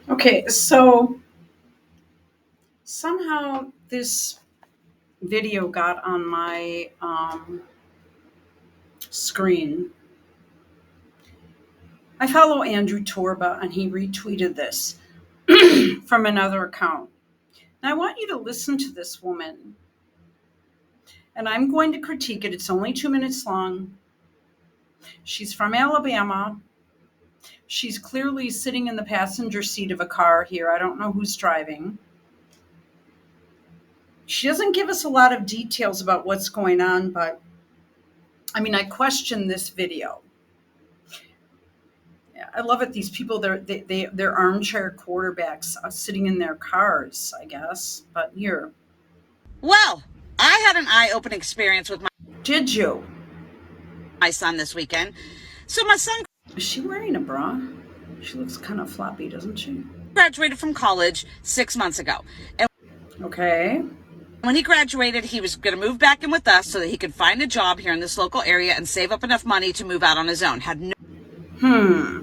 Okay, so somehow this video got on my screen. I follow Andrew Torba and he retweeted this from another account. And I want you to listen to this woman and I'm going to critique it. It's only 2 minutes long. She's from Alabama. She's clearly sitting in the passenger seat of a car here. I don't know who's driving. She doesn't give us a lot of details about what's going on, but I mean, I question this video. I love it. These people, they're armchair quarterbacks sitting in their cars, I guess. But here, Well, I had an eye-opening experience with did you? my son this weekend. So my son Is she wearing a bra? She looks kind of floppy, doesn't she? graduated from college 6 months ago. And Okay. when he graduated, he was going to move back in with us so that he could find a job here in this local area and save up enough money to move out on his own. Had Hmm.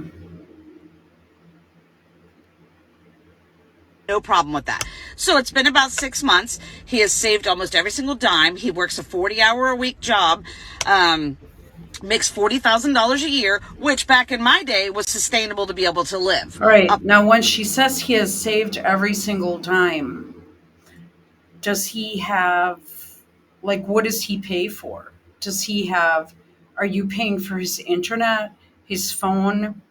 no problem with that. So it's been about 6 months. He has saved almost every single dime. He works a 40-hour-a-week job. Makes $40,000 a year, which back in my day was sustainable to be able to live. All right. Now, when she says he has saved every single dime, does he have, like, what does he pay for? Does he have, are you paying for his internet, his phone?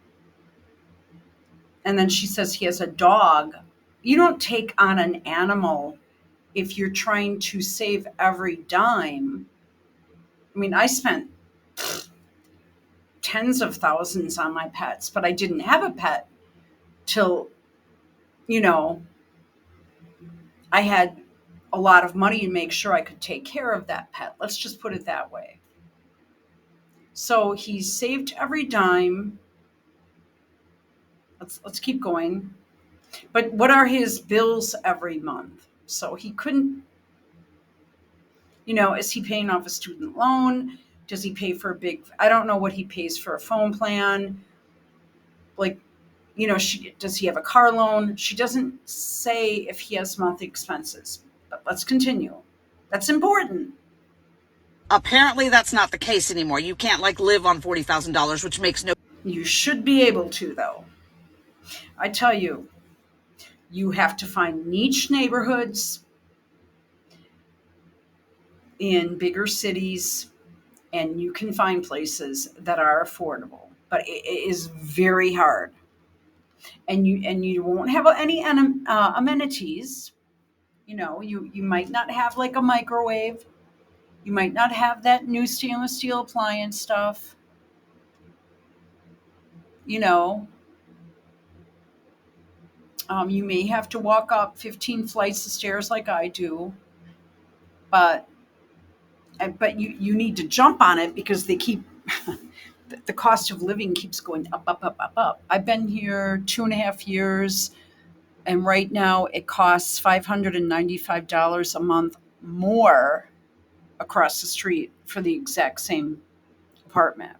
And then she says he has a dog. You don't take on an animal if you're trying to save every dime. I mean, I spent tens of thousands on my pets, but I didn't have a pet till, you know, I had a lot of money to make sure I could take care of that pet. Let's just put it that way. So he saved every dime. Let's keep going. But what are his bills every month? So he couldn't, is he paying off a student loan? Does he pay for a big, I don't know what he pays for a phone plan. Like, does he have a car loan? She doesn't say if he has monthly expenses. But let's continue. That's important. Apparently that's not the case anymore. You can't live on $40,000, which makes no. You should be able to, though. I tell you, you have to find niche neighborhoods in bigger cities, and you can find places that are affordable. But it is very hard, and you won't have any amenities. You might not have like a microwave. You might not have that new stainless steel appliance stuff. You know, you may have to walk up 15 flights of stairs like I do, but you need to jump on it because they keep the cost of living keeps going up, up, up, up, up. I've been here 2.5 years, and right now it costs $595 a month more across the street for the exact same apartment.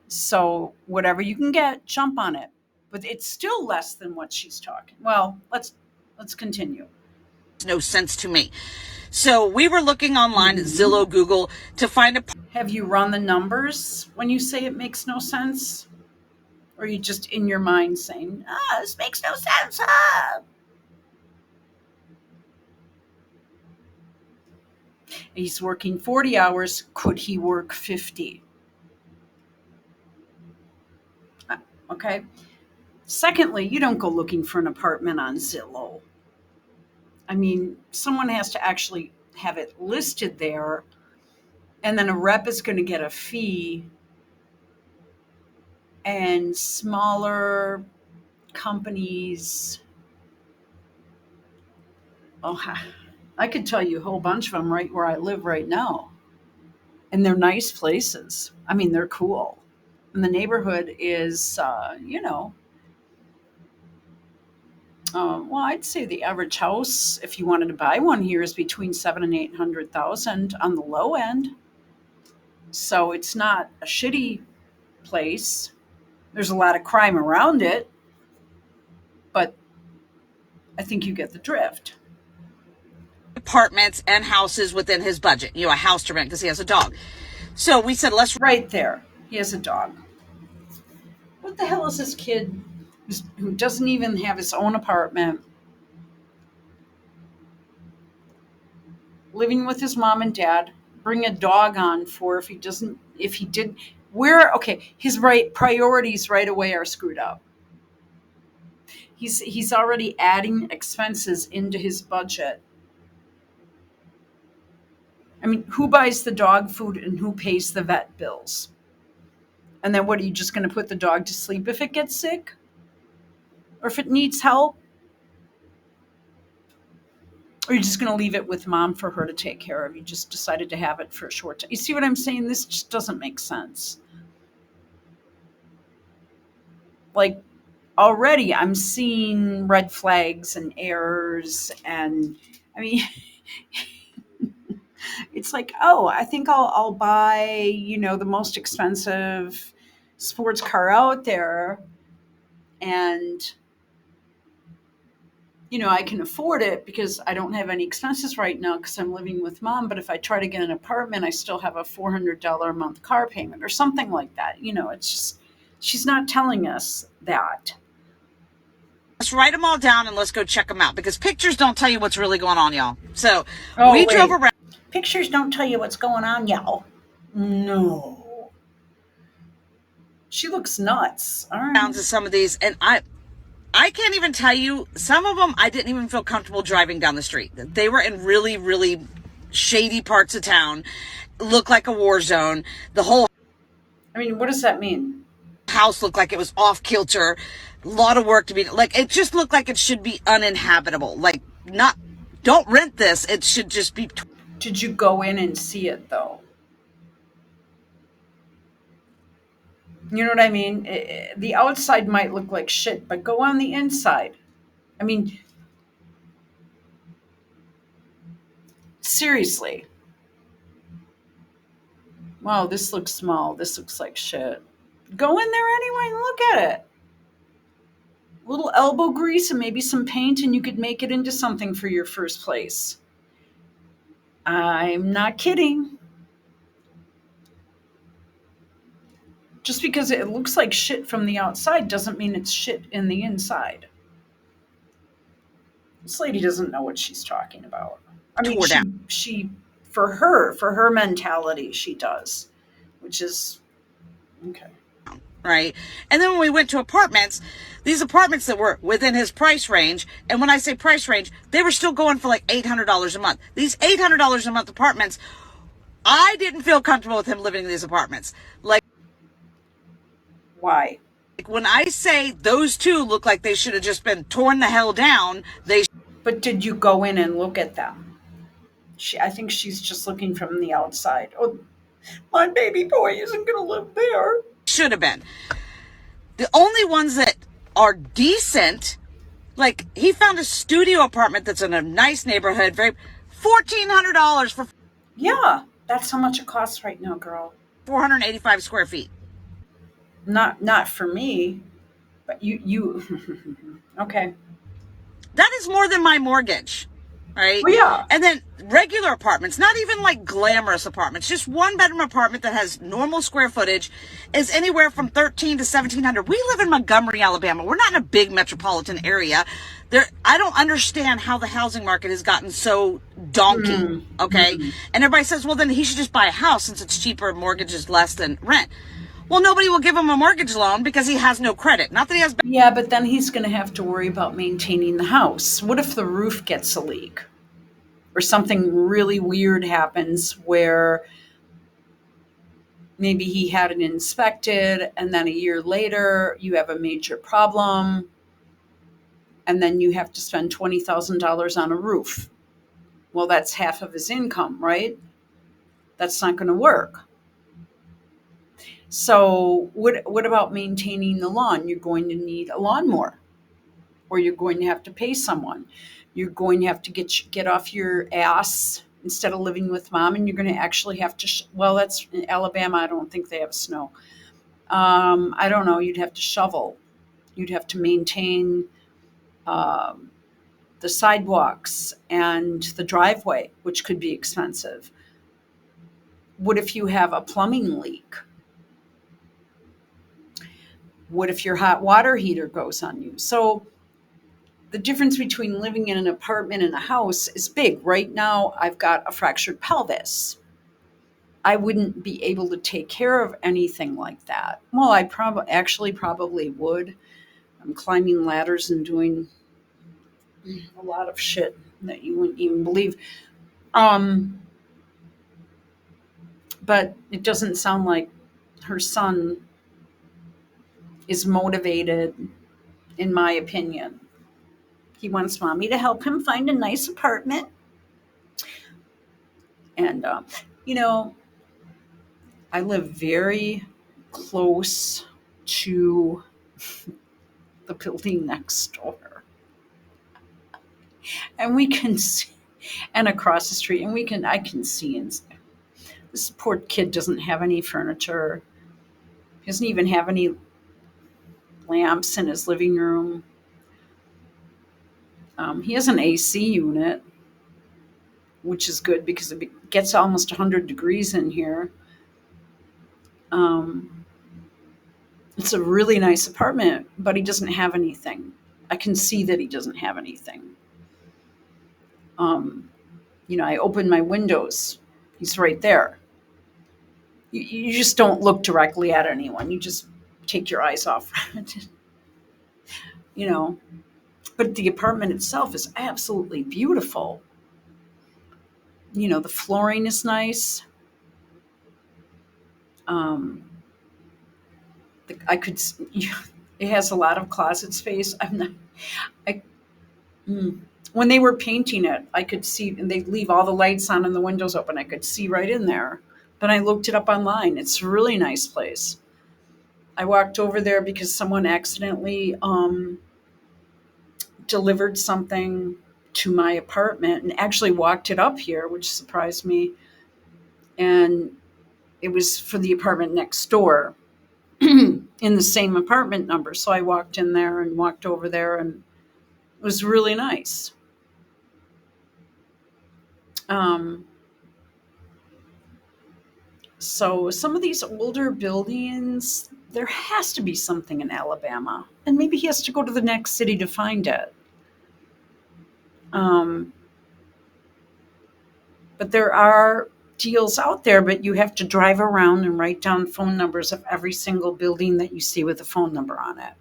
So whatever you can get, jump on it. But it's still less than what she's talking. Well, let's continue. No sense to me. So we were looking online at Mhm. Zillow, Google to find a. Have you run the numbers when you say it makes no sense? Or are you just in your mind saying, this makes no sense? Ah. He's working 40 hours. Could he work 50? Okay. Secondly, you don't go looking for an apartment on Zillow. I mean, someone has to actually have it listed there, and then a rep is going to get a fee, and smaller companies. Oh, I could tell you a whole bunch of them right where I live right now. And they're nice places. I mean, they're cool. And the neighborhood is, well, I'd say the average house, if you wanted to buy one here, is between 700,000 and 800,000 on the low end. So it's not a shitty place. There's a lot of crime around it, I think you get the drift. Apartments and houses within his budget, a house to rent because he has a dog. So we said, let's Right there. He has a dog. What the hell is this kid who doesn't even have his own apartment, living with his mom and dad, bring a dog on for if he did, his priorities right away are screwed up. He's already adding expenses into his budget. I mean, who buys the dog food and who pays the vet bills? And then what, are you just going to put the dog to sleep if it gets sick? Or if it needs help? Or you're just going to leave it with mom for her to take care of? You just decided to have it for a short time. You see what I'm saying? This just doesn't make sense. Like, already I'm seeing red flags and errors. And I mean, it's like, oh, I think I'll buy, the most expensive sports car out there. And I can afford it because I don't have any expenses right now because I'm living with mom. But if I try to get an apartment, I still have a $400 a month car payment or something like that. It's just, she's not telling us that. Let's write them all down and let's go check them out because pictures don't tell you what's really going on, y'all. So we drove around. Pictures don't tell you what's going on, y'all. No. She looks nuts. All right. Down to some of these, and I can't even tell you, some of them I didn't even feel comfortable driving down the street. They were in really, really shady parts of town, looked like a war zone. The whole what does that mean? House looked like it was off kilter. A lot of work to be, like, it just looked like it should be uninhabitable. Like, don't rent this. It should just be. Did you go in and see it though? You know what I mean? The outside might look like shit, but go on the inside. Seriously. Wow, this looks small. This looks like shit. Go in there anyway and look at it. A little elbow grease and maybe some paint, and you could make it into something for your first place. I'm not kidding. Just because it looks like shit from the outside doesn't mean it's shit in the inside. This lady doesn't know what she's talking about. She for her mentality, she does, which is okay. Right. And then when we went to apartments, these apartments that were within his price range, and when I say price range, they were still going for like $800 a month. These $800 a month apartments, I didn't feel comfortable with him living in these apartments. Like, why? When I say those two look like they should have just been torn the hell down, But did you go in and look at them? I think she's just looking from the outside. Oh, my baby boy isn't going to live there. Should have been. The only ones that are decent, like he found a studio apartment that's in a nice neighborhood, $1,400 for. Yeah, that's how much it costs right now, girl. 485 square feet. Not for me, but you okay. That is more than my mortgage, right? Well, yeah. And then regular apartments, not even like glamorous apartments, just one bedroom apartment that has normal square footage is anywhere from $1,300 to $1,700. We live in Montgomery, Alabama. We're not in a big metropolitan area. I don't understand how the housing market has gotten so donkey. Okay. And everybody says, well, then he should just buy a house since it's cheaper, mortgage is less than rent. Well, nobody will give him a mortgage loan because he has no credit. Not that he has. Yeah, but then he's going to have to worry about maintaining the house. What if the roof gets a leak? Or something really weird happens where maybe he had it inspected and then a year later you have a major problem and then you have to spend $20,000 on a roof. Well, that's half of his income, right? That's not going to work. So what about maintaining the lawn? You're going to need a lawnmower, or you're going to have to pay someone. You're going to have to get off your ass instead of living with mom, and you're going to actually have to, that's in Alabama. I don't think they have snow. I don't know. You'd have to shovel. You'd have to maintain the sidewalks and the driveway, which could be expensive. What if you have a plumbing leak? What if your hot water heater goes on you? So the difference between living in an apartment and a house is big. Right now, I've got a fractured pelvis. I wouldn't be able to take care of anything like that. Well, I probably would. I'm climbing ladders and doing a lot of shit that you wouldn't even believe. But it doesn't sound like her son is motivated, in my opinion. He wants mommy to help him find a nice apartment. And, I live very close to the building next door. And we can see, and across the street, and I can see inside. This poor kid doesn't have any furniture. He doesn't even have any lamps in his living room. He has an AC unit, which is good because it gets almost 100 degrees in here. It's a really nice apartment, but he doesn't have anything. I can see that he doesn't have anything. I open my windows. He's right there. You just don't look directly at anyone. You just take your eyes off it. But the apartment itself is absolutely beautiful. The flooring is nice. It has a lot of closet space. When they were painting it, I could see, and they leave all the lights on and the windows open. I could see right in there. But I looked it up online. It's a really nice place. I walked over there because someone accidentally delivered something to my apartment and actually walked it up here, which surprised me. And it was for the apartment next door in the same apartment number. So I walked in there and walked over there, and it was really nice. So some of these older buildings, there has to be something in Alabama, and maybe he has to go to the next city to find it. But there are deals out there, but you have to drive around and write down phone numbers of every single building that you see with a phone number on it.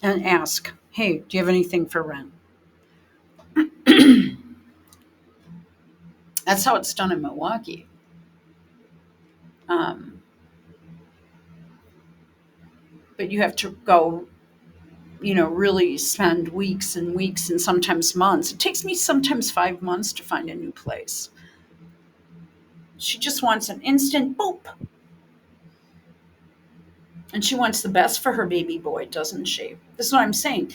And ask, hey, do you have anything for rent? That's how it's done in Milwaukee. But you have to go, really spend weeks and weeks and sometimes months. It takes me sometimes 5 months to find a new place. She just wants an instant boop. And she wants the best for her baby boy, doesn't she? This is what I'm saying.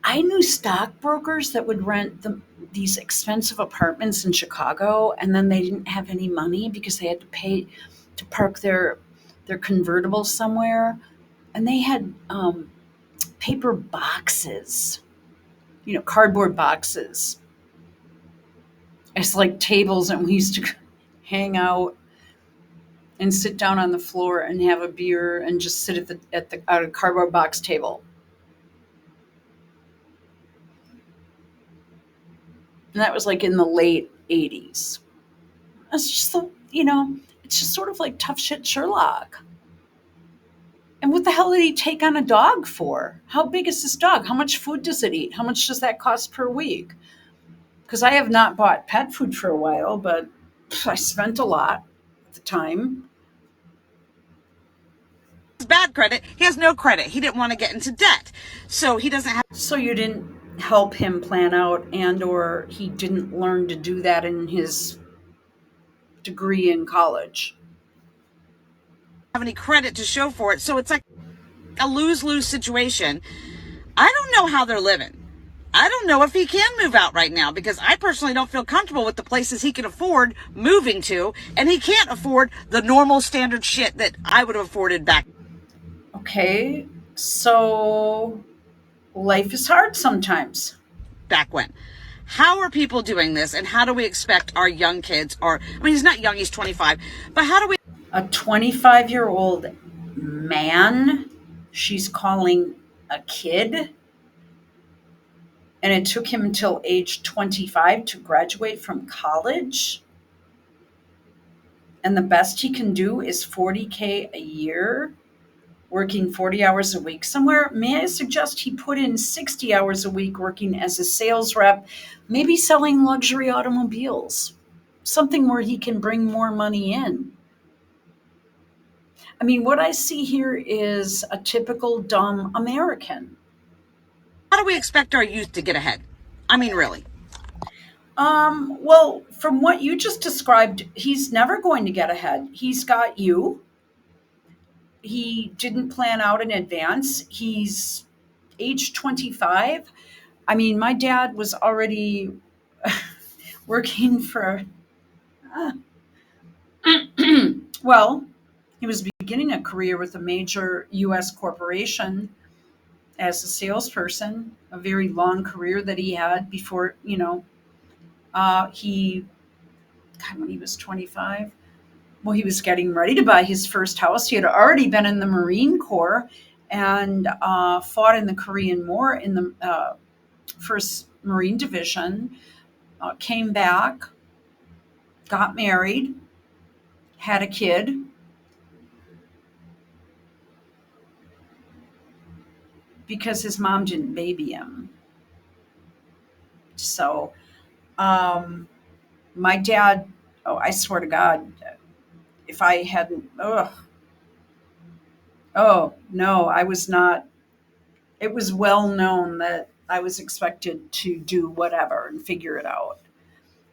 I knew stockbrokers that would rent these expensive apartments in Chicago, and then they didn't have any money because they had to pay to park their convertible somewhere. And they had paper boxes, cardboard boxes. It's like tables, and we used to hang out and sit down on the floor and have a beer and just sit at a cardboard box table. And that was like in the late 80s. It's just, it's just sort of like tough shit Sherlock. And what the hell did he take on a dog for? How big is this dog? How much food does it eat? How much does that cost per week? Because I have not bought pet food for a while, but I spent a lot at the time. Bad credit. He has no credit. He didn't want to get into debt. So he doesn't have. So you didn't help him plan out, or he didn't learn to do that in his degree in college? Have any credit to show for it. So it's like a lose-lose situation. I don't know how they're living. I don't know if he can move out right now because I personally don't feel comfortable with the places he can afford moving to, and he can't afford the normal standard shit that I would have afforded back. Okay, so Life is hard sometimes. Back when. How are people doing this, and how do we expect our young kids, or, I mean, he's not young, he's 25, but how do we A 25-year-old man, she's calling a kid, and it took him until age 25 to graduate from college. And the best he can do is 40K a year, working 40 hours a week somewhere. May I suggest he put in 60 hours a week working as a sales rep, maybe selling luxury automobiles, something where he can bring more money in. I mean, what I see here is a typical dumb American. how do we expect our youth to get ahead? I mean, really. Well, from what you just described, he's never going to get ahead. He's got you. He didn't plan out in advance. He's age 25. I mean, my dad was already working for, uh, well, he was beginning a career with a major US corporation as a salesperson, a very long career that he had before, he, God, when he was 25, well, he was getting ready to buy his first house. He had already been in the Marine Corps and fought in the Korean War in the First Marine Division, came back, got married, had a kid. Because his mom didn't baby him. So, my dad, oh, I swear to God, if I hadn't, oh, no, I was not, it was well known that I was expected to do whatever and figure it out.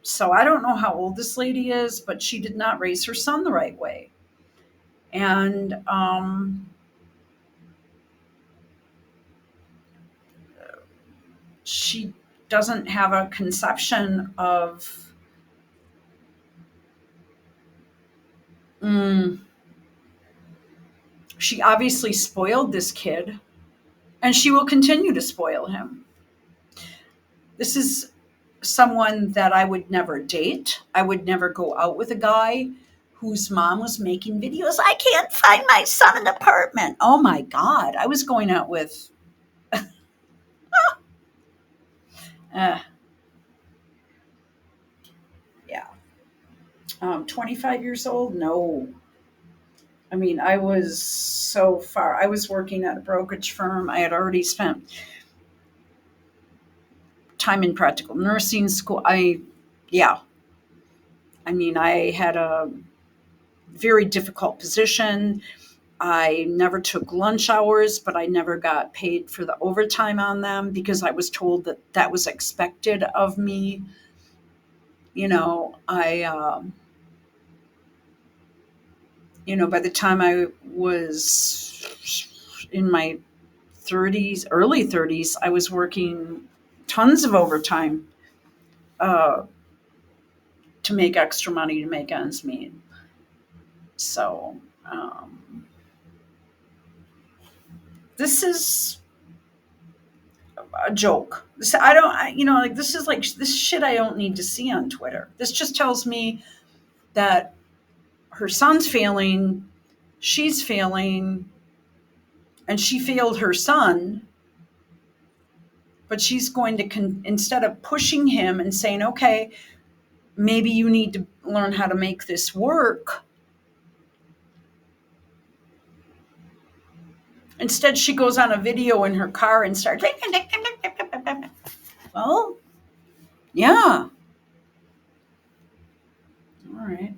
So I don't know how old this lady is, but she did not raise her son the right way. And she doesn't have a conception of she obviously spoiled this kid and she will continue to spoil him. This is someone that I would never date. I would never go out with a guy whose mom was making videos. I can't find my son an apartment. Oh my God. I was going out with, uh, yeah, 25 years old. No. I mean, I was so far. I was working at a brokerage firm. I had already spent time in practical nursing school. Yeah. I mean, I had a very difficult position. I never took lunch hours, but I never got paid for the overtime on them because I was told that that was expected of me. By the time I was in my 30s, early 30s, I was working tons of overtime uh, to make extra money to make ends meet. So this is a joke. I don't, like this is like this shit I don't need to see on Twitter. This just tells me that her son's failing, she's failing, and she failed her son. But she's going to, instead of pushing him and saying, okay, maybe you need to learn how to make this work. Instead, she goes on a video in her car and starts, well, yeah. All right.